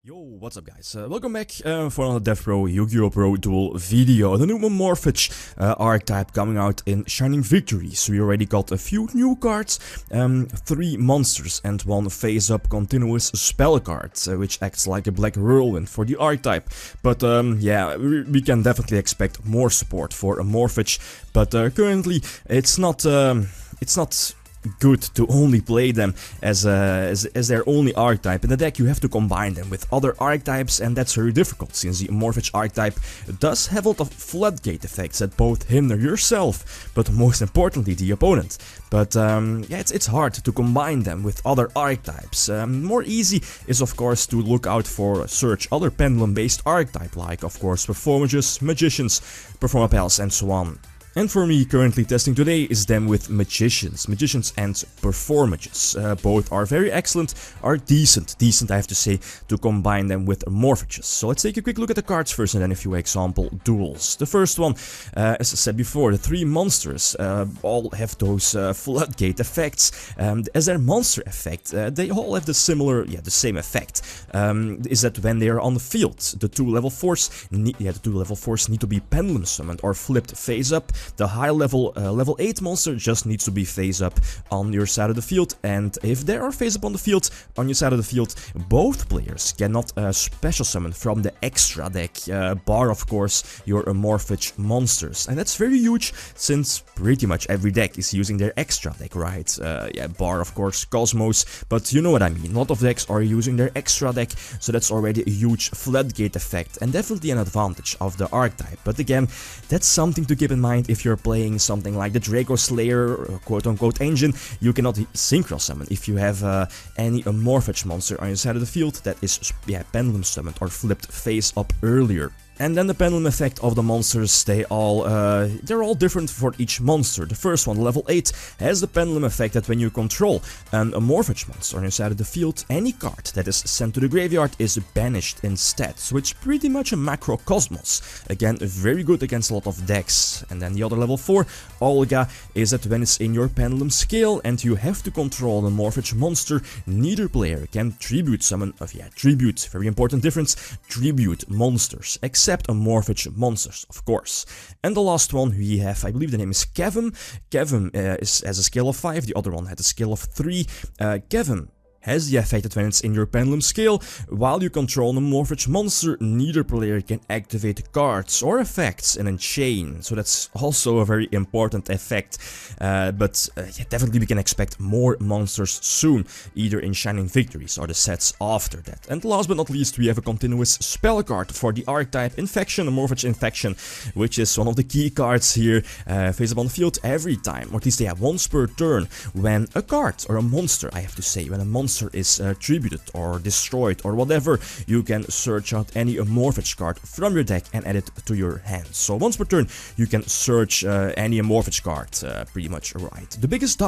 Yo, what's up guys? Welcome back for another Devpro YgoPro duel video. The new Amorphage archetype coming out in Shining Victories. We already got a few new cards, 3 monsters and 1 face-up continuous spell card, which acts like a black whirlwind for the archetype. But yeah, we can definitely expect more support for Amorphage, but currently it's not good to only play them as their only archetype. In the deck you have to combine them with other archetypes, and that's very difficult since the Amorphage archetype does have a lot of Floodgate effects that both hinder yourself, but most importantly the opponent. But yeah, it's hard to combine them with other archetypes. More easy is of course to look out for search other pendulum based archetype, like of course Performages, Magicians, Performapels and so on. And for me, currently testing today is them with Magicians and Performages. Both are very excellent, are decent I have to say, to combine them with Amorphages. So let's take a quick look at the cards first and then a few example duels. The first one, as I said before, the 3 monsters all have those Floodgate effects. As their monster effect, they all have the same effect. Is that when they are on the field, the 2 level 4s need to be pendulum summoned or flipped face up. The high level, level 8 monster just needs to be face up on your side of the field, and if they are face up on the field, on your side of the field, both players cannot special summon from the extra deck, bar of course your Amorphage monsters. And that's very huge since pretty much every deck is using their extra deck, right? Yeah, bar of course Cosmos, but you know what I mean. A lot of decks are using their extra deck, so that's already a huge Floodgate effect and definitely an advantage of the archetype. But again, that's something to keep in mind. If you're playing something like the Draco Slayer, quote-unquote engine, you cannot synchro summon if you have any Amorphage monster on your side of the field that is pendulum summoned or flipped face up earlier. And then the pendulum effect of the monsters, they're all different for each monster. The first one, level 8, has the pendulum effect that when you control an Amorphage monster on your side of the field, any card that is sent to the graveyard is banished instead. So it's pretty much a macrocosmos. Again, very good against a lot of decks. And then the other level 4, Olga, is that when it's in your pendulum scale and you have to control an Amorphage monster, neither player can tribute summon, tribute, very important difference, tribute monsters, except Amorphage monsters, of course. And the last one we have, I believe the name is Kevin. Kevin has a scale of 5, the other one had a scale of 3. Kevin has the effect that when it's in your pendulum scale, while you control an Amorphage monster, neither player can activate cards or effects in a chain. So that's also a very important effect. Yeah, definitely we can expect more monsters soon, either in Shining Victories or the sets after that. And last but not least, we have a continuous spell card for the archetype Infection, Amorphage Infection, which is one of the key cards here, face up on the field every time, or at least they have once per turn, when a card, or a monster I have to say, when a monster is tributed or destroyed or whatever, you can search out any Amorphage card from your deck and add it to your hand. So once per turn you can search any Amorphage card, pretty much, right. The biggest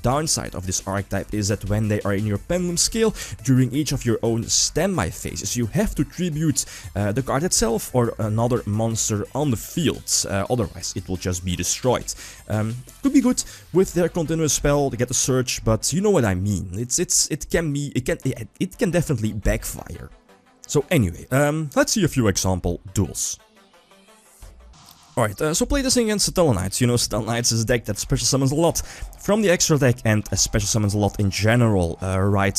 downside of this archetype is that when they are in your pendulum scale, during each of your own standby phases, you have to tribute the card itself or another monster on the field, otherwise it will just be destroyed. Could be good with their continuous spell to get the search, but you know what I mean. It can definitely backfire. So anyway, let's see a few example duels. Alright, so play this thing against Satellanites. You know, Satellanites is a deck that special summons a lot from the extra deck and special summons a lot in general, right?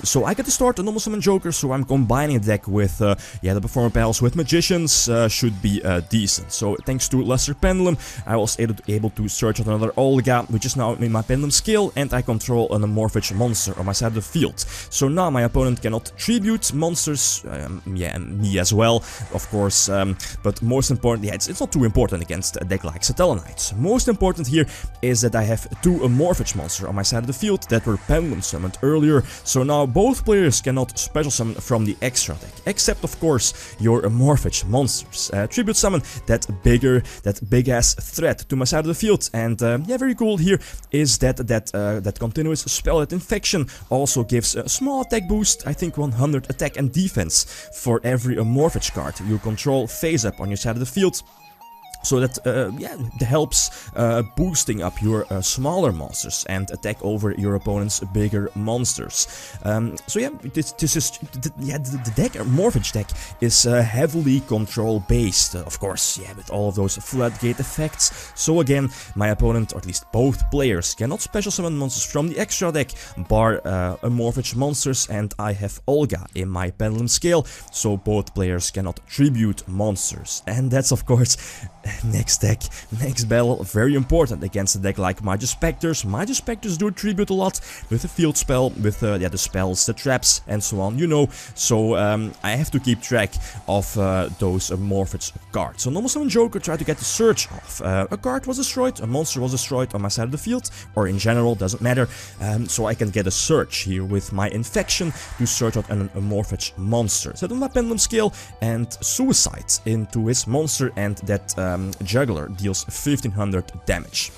So I get to start a normal summon Joker, so I'm combining a deck with, the Performapels with Magicians should be decent. So thanks to Lesser Pendulum, I was able to search out another Olga, which is now in my pendulum scale, and I control an Amorphage monster on my side of the field. So now my opponent cannot tribute monsters, me as well, of course, but most importantly, it's not too important against a deck like Satellanites. Most important here is that I have 2 Amorphage monsters on my side of the field that were pendulum summoned earlier, so now both players cannot special summon from the extra deck, except of course your Amorphage monsters. Tribute summon that big ass threat to my side of the field, and yeah, very cool here is that continuous spell at Infection also gives a small attack boost, I think 100 attack and defense for every Amorphage card you control face up on your side of the field. So that, yeah, it helps boosting up your smaller monsters and attack over your opponent's bigger monsters. So yeah, this is, the deck, Amorphage deck, is heavily control based, of course, yeah, with all of those Floodgate effects. So again, my opponent, or at least both players, cannot special summon monsters from the extra deck, bar Amorphage monsters, and I have Olga in my Pendulum Scale, so both players cannot tribute monsters. And that's, of course, next deck, next battle, very important against a deck like Magus Spectres. Magus Spectres do tribute a lot with the field spell, with yeah, the spells, the traps, and so on, you know. So I have to keep track of those Amorphage cards. So normal summon Joker tried to get the search off. A card was destroyed, a monster was destroyed on my side of the field, or in general, doesn't matter. So I can get a search here with my Infection to search out an Amorphage monster. Set on my Pendulum Scale and Suicide into his monster, and that Juggler deals 1500 damage.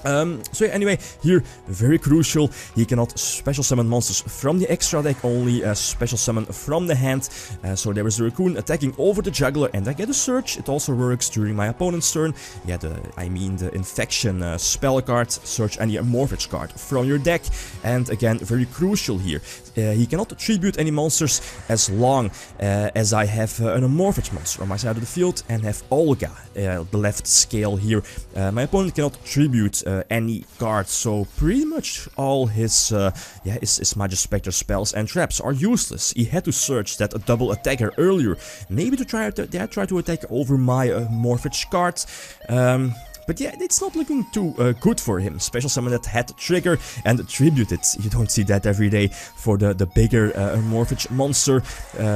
So yeah, anyway, here, very crucial, he cannot special summon monsters from the extra deck, only special summon from the hand. So there is the Raccoon attacking over the Juggler, and I get a search. It also works during my opponent's turn. Yeah, I mean the Infection spell card, search any Amorphage card from your deck. And again, very crucial here, he cannot tribute any monsters as long as I have an Amorphage monster on my side of the field and have Olga, the left scale here. My opponent cannot tribute any cards, so pretty much all his yeah, his Magus Spectre spells and traps are useless. He had to search that double attacker earlier, maybe to try to attack over my Amorphage cards. But yeah, it's not looking too good for him. Special summon that had trigger and tribute it. You don't see that every day for the bigger Amorphage monster.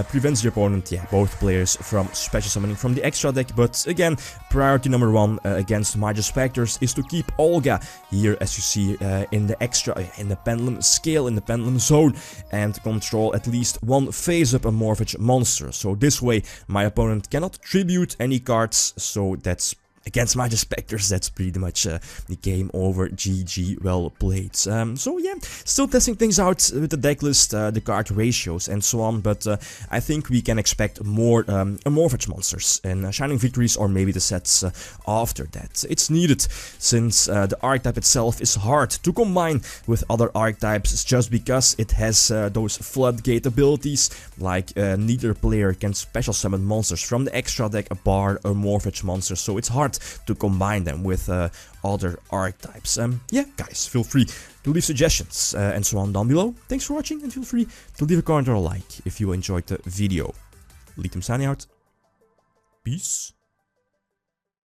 Prevents the opponent, yeah, both players from special summoning from the extra deck. But again, priority number one against Magus Spectres is to keep Olga here, as you see in the extra, in the Pendulum Scale, in the Pendulum Zone, and control at least one face-up Amorphage monster. So this way, my opponent cannot tribute any cards, so that's against Magus Spectres, that's pretty much the game over. GG, well played. So yeah, still testing things out with the deck list, the card ratios, and so on, but I think we can expect more Amorphage monsters in Shining Victories, or maybe the sets after that. It's needed, since the archetype itself is hard to combine with other archetypes, just because it has those Floodgate abilities, like neither player can special summon monsters from the extra deck, bar Amorphage monsters, so it's hard to combine them with other archetypes. Yeah, guys, feel free to leave suggestions and so on down below. Thanks for watching, and feel free to leave a comment or a like if you enjoyed the video. Lithium signing out. Peace.